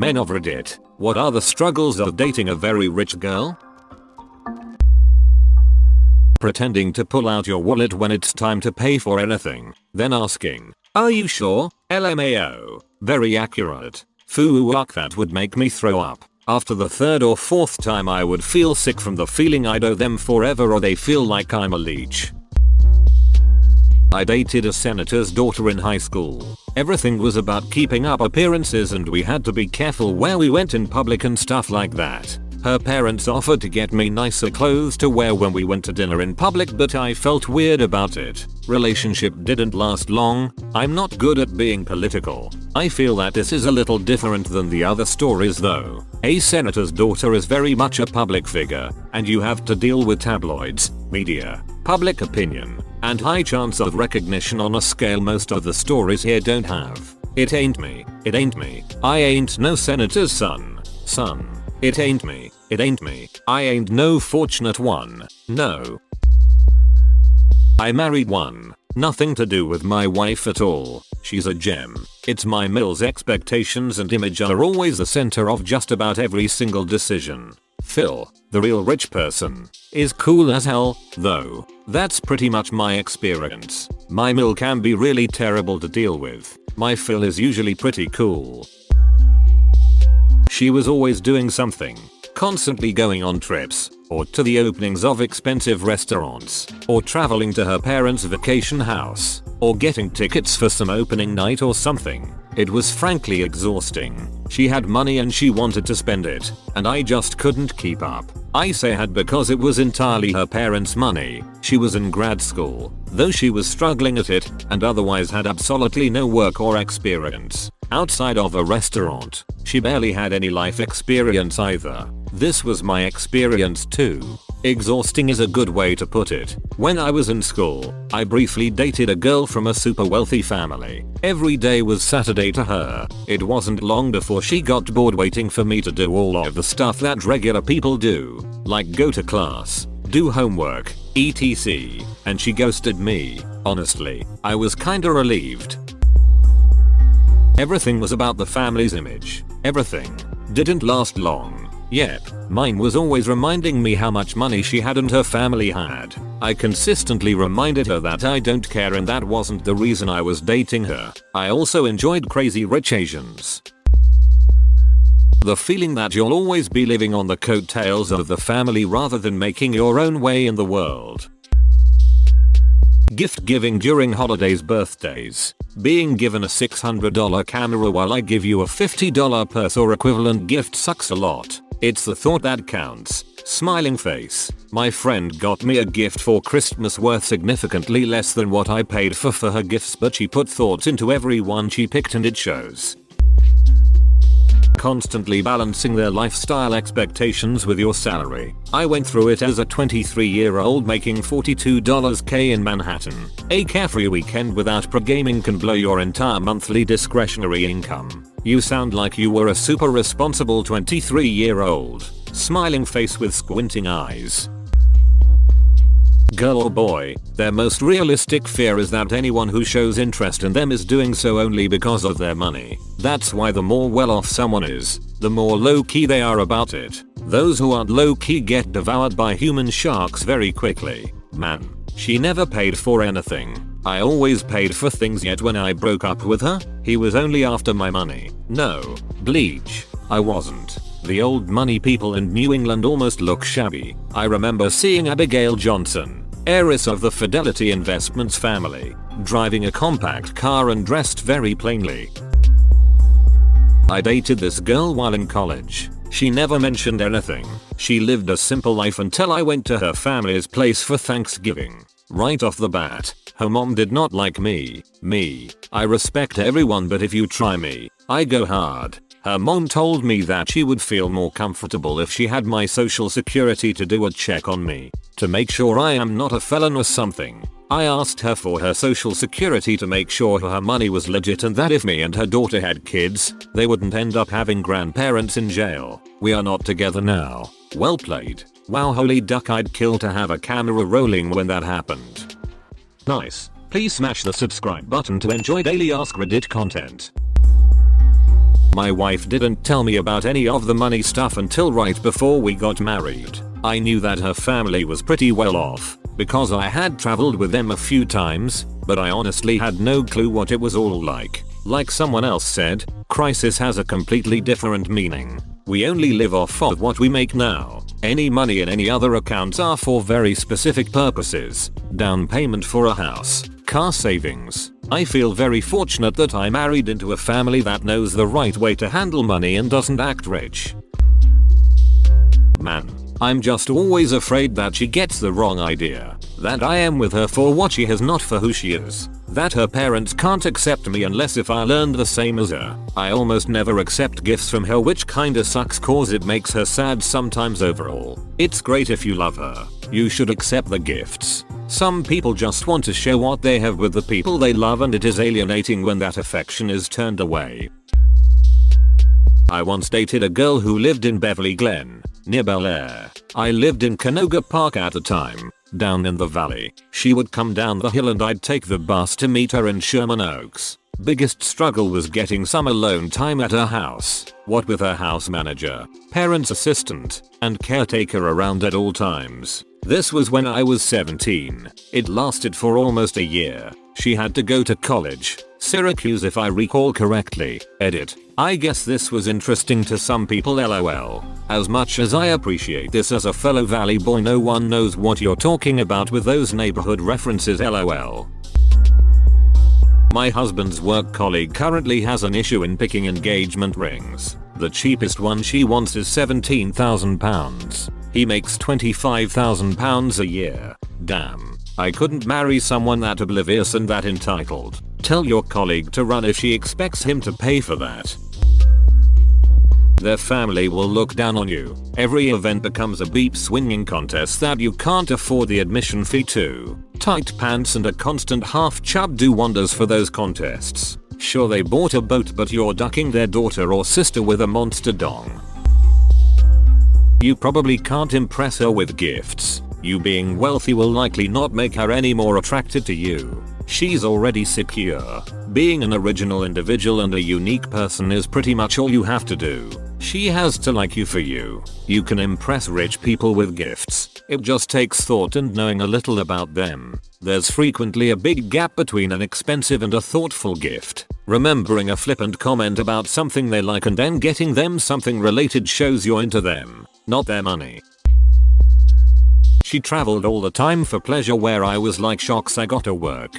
Men of Reddit, what are the struggles of dating a very rich girl? Pretending to pull out your wallet when it's time to pay for anything, then asking, "Are you sure?" LMAO. Very accurate. Fuck, that would make me throw up. After the third or fourth time I would feel sick from the feeling I'd owe them forever or they feel like I'm a leech. I dated a senator's daughter in high school. Everything was about keeping up appearances and we had to be careful where we went in public and stuff like that. Her parents offered to get me nicer clothes to wear when we went to dinner in public, but I felt weird about it. Relationship didn't last long. I'm not good at being political. I feel that this is a little different than the other stories though. A senator's daughter is very much a public figure, and you have to deal with tabloids, media, public opinion, and high chance of recognition on a scale most of the stories here don't have. It ain't me. It ain't me. I ain't no senator's son. It ain't me. It ain't me. I ain't no fortunate one. No. I married one. Nothing to do with my wife at all. She's a gem. It's my Mill's expectations and image are always the center of just about every single decision. Phil, the real rich person, is cool as hell, though. That's pretty much my experience. My Mill can be really terrible to deal with. My Phil is usually pretty cool. She was always doing something. Constantly going on trips, or to the openings of expensive restaurants, or traveling to her parents' vacation house, or getting tickets for some opening night or something. It was frankly exhausting. She had money and she wanted to spend it, and I just couldn't keep up. I say had because it was entirely her parents' money. She was in grad school, though she was struggling at it, and otherwise had absolutely no work or experience. Outside of a restaurant, she barely had any life experience either. This was my experience too. Exhausting is a good way to put it. When I was in school, I briefly dated a girl from a super wealthy family. Every day was Saturday to her. It wasn't long before she got bored waiting for me to do all of the stuff that regular people do, like go to class, do homework, etc. And she ghosted me. Honestly, I was kinda relieved. Everything was about the family's image. Everything. Didn't last long. Yep, mine was always reminding me how much money she had and her family had. I consistently reminded her that I don't care and that wasn't the reason I was dating her. I also enjoyed crazy rich Asians. The feeling that you'll always be living on the coattails of the family rather than making your own way in the world. Gift giving during holidays, birthdays. Being given a $600 camera while I give you a $50 purse or equivalent gift sucks a lot. It's the thought that counts. Smiling face. My friend got me a gift for Christmas worth significantly less than what I paid for her gifts, but she put thought into every one she picked and it shows. Constantly balancing their lifestyle expectations with your salary. I went through it as a 23-year-old making $42K in Manhattan. A carefree weekend without pro-gaming can blow your entire monthly discretionary income. You sound like you were a super responsible 23-year-old. Smiling face with squinting eyes. Girl or boy, their most realistic fear is that anyone who shows interest in them is doing so only because of their money. That's why the more well-off someone is, the more low-key they are about it. Those who aren't low-key get devoured by human sharks very quickly. Man, she never paid for anything. I always paid for things, yet when I broke up with her, he was only after my money. No, bleach. I wasn't. The old money people in New England almost look shabby. I remember seeing Abigail Johnson, heiress of the Fidelity Investments family, driving a compact car and dressed very plainly. I dated this girl while in college. She never mentioned anything. She lived a simple life until I went to her family's place for Thanksgiving. Right off the bat, her mom did not like me. I respect everyone, but if you try me, I go hard. Her mom told me that she would feel more comfortable if she had my social security to do a check on me, to make sure I am not a felon or something. I asked her for her social security to make sure her money was legit and that if me and her daughter had kids, they wouldn't end up having grandparents in jail. We are not together now. Well played. Wow, holy duck, I'd kill to have a camera rolling when that happened. Nice. Please smash the subscribe button to enjoy daily AskReddit content. My wife didn't tell me about any of the money stuff until right before we got married. I knew that her family was pretty well off because I had traveled with them a few times, but I honestly had no clue what it was all like. Like someone else said, crisis has a completely different meaning. We only live off of what we make now. Any money in any other accounts are for very specific purposes. Down payment for a house, car savings. I feel very fortunate that I married into a family that knows the right way to handle money and doesn't act rich. Man, I'm just always afraid that she gets the wrong idea. That I am with her for what she has, not for who she is. That her parents can't accept me unless if I learned the same as her. I almost never accept gifts from her, which kinda sucks cause it makes her sad sometimes. Overall, it's great if you love her. You should accept the gifts. Some people just want to share what they have with the people they love, and it is alienating when that affection is turned away. I once dated a girl who lived in Beverly Glen, near Bel Air. I lived in Canoga Park at the time, down in the valley. She would come down the hill and I'd take the bus to meet her in Sherman Oaks. Biggest struggle was getting some alone time at her house, what with her house manager, parents assistant, and caretaker around at all times. This was when I was 17. It lasted for almost a year. She had to go to college, Syracuse if I recall correctly. Edit. I guess this was interesting to some people, lol. As much as I appreciate this as a fellow Valley boy, no one knows what you're talking about with those neighborhood references, lol. My husband's work colleague currently has an issue in picking engagement rings. The cheapest one she wants is £17,000. He makes £25,000 a year. Damn. I couldn't marry someone that oblivious and that entitled. Tell your colleague to run if she expects him to pay for that. Their family will look down on you. Every event becomes a beep swinging contest that you can't afford the admission fee to. Tight pants and a constant half chub do wonders for those contests. Sure, they bought a boat, but you're ducking their daughter or sister with a monster dong. You probably can't impress her with gifts. You being wealthy will likely not make her any more attracted to you. She's already secure. Being an original individual and a unique person is pretty much all you have to do. She has to like you for you. You can impress rich people with gifts. It just takes thought and knowing a little about them. There's frequently a big gap between an expensive and a thoughtful gift. Remembering a flippant comment about something they like and then getting them something related shows you're into them, not their money. She traveled all the time for pleasure, where I was like, shocks, I gotta work.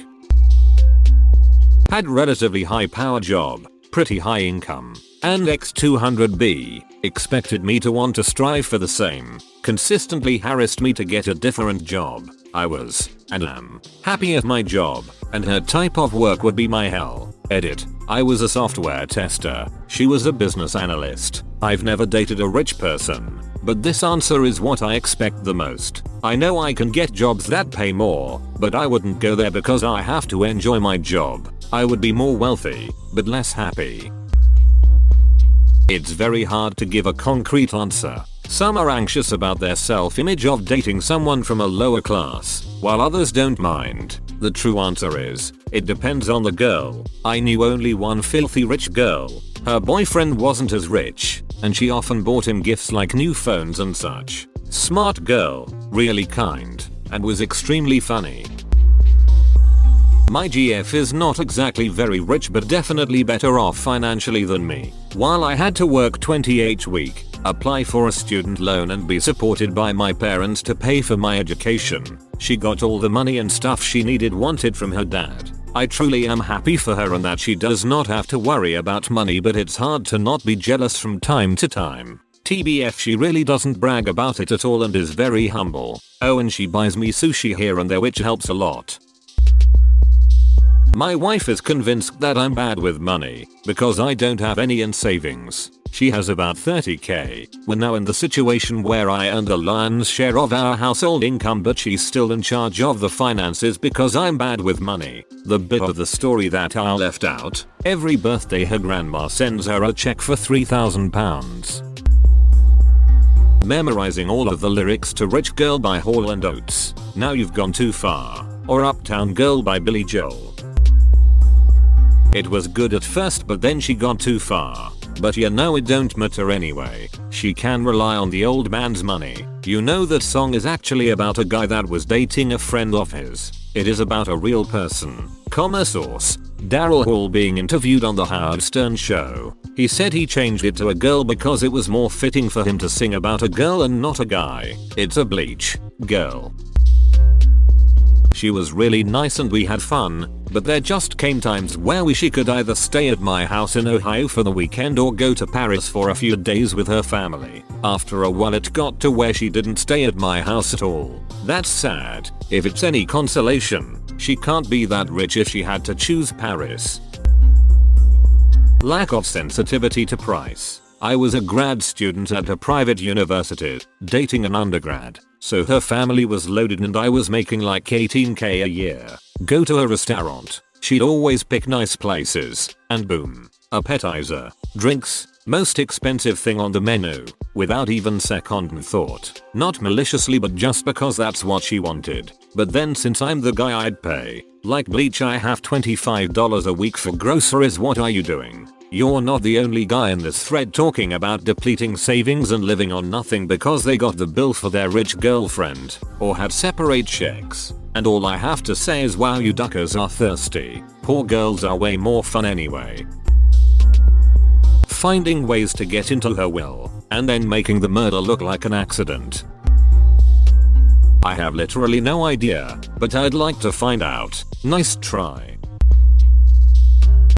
Had relatively high power job, pretty high income, and X200B, expected me to want to strive for the same, consistently harassed me to get a different job. I was, and am, happy at my job, and her type of work would be my hell. Edit. I was a software tester. She was a business analyst. I've never dated a rich person, but this answer is what I expect the most. I know I can get jobs that pay more, but I wouldn't go there because I have to enjoy my job. I would be more wealthy, but less happy. It's very hard to give a concrete answer. Some are anxious about their self-image of dating someone from a lower class, while others don't mind. The true answer is, it depends on the girl. I knew only one filthy rich girl. Her boyfriend wasn't as rich, and she often bought him gifts like new phones and such. Smart girl, really kind, and was extremely funny. My GF is not exactly very rich, but definitely better off financially than me. While I had to work 20 week, apply for a student loan and be supported by my parents to pay for my education, she got all the money and stuff she wanted from her dad. I truly am happy for her and that she does not have to worry about money, but it's hard to not be jealous from time to time. TBF, she really doesn't brag about it at all and is very humble. Oh, and she buys me sushi here and there, which helps a lot. My wife is convinced that I'm bad with money because I don't have any in savings. She has about 30k. We're now in the situation where I earn the lion's share of our household income, but she's still in charge of the finances because I'm bad with money. The bit of the story that I left out: every birthday her grandma sends her a check for £3,000. Memorizing all of the lyrics to Rich Girl by Hall & Oates, Now You've Gone Too Far, or Uptown Girl by Billy Joel. It was good at first but then she got too far. But you know it don't matter anyway. She can rely on the old man's money. You know that song is actually about a guy that was dating a friend of his. It is about a real person. Source. Daryl Hall being interviewed on the Howard Stern show. He said he changed it to a girl because it was more fitting for him to sing about a girl and not a guy. It's a Bleach girl. She was really nice and we had fun, but there just came times where she could either stay at my house in Ohio for the weekend or go to Paris for a few days with her family. After a while it got to where she didn't stay at my house at all. That's sad. If it's any consolation, she can't be that rich if she had to choose Paris. Lack of sensitivity to price. I was a grad student at a private university, dating an undergrad, so her family was loaded and I was making like $18K a year. Go to a restaurant, she'd always pick nice places, and boom, appetizer, drinks, most expensive thing on the menu, without even second thought. Not maliciously but just because that's what she wanted. But then since I'm the guy I'd pay, like Bleach I have $25 a week for groceries. What are you doing? You're not the only guy in this thread talking about depleting savings and living on nothing because they got the bill for their rich girlfriend, or had separate checks. And all I have to say is wow, you duckers are thirsty. Poor girls are way more fun anyway. Finding ways to get into her will, and then making the murder look like an accident. I have literally no idea, but I'd like to find out. Nice try.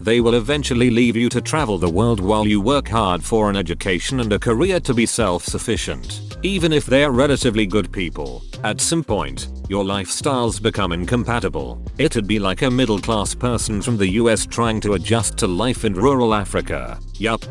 They will eventually leave you to travel the world while you work hard for an education and a career to be self-sufficient. Even if they're relatively good people, at some point, your lifestyles become incompatible. It'd be like a middle-class person from the US trying to adjust to life in rural Africa. Yup,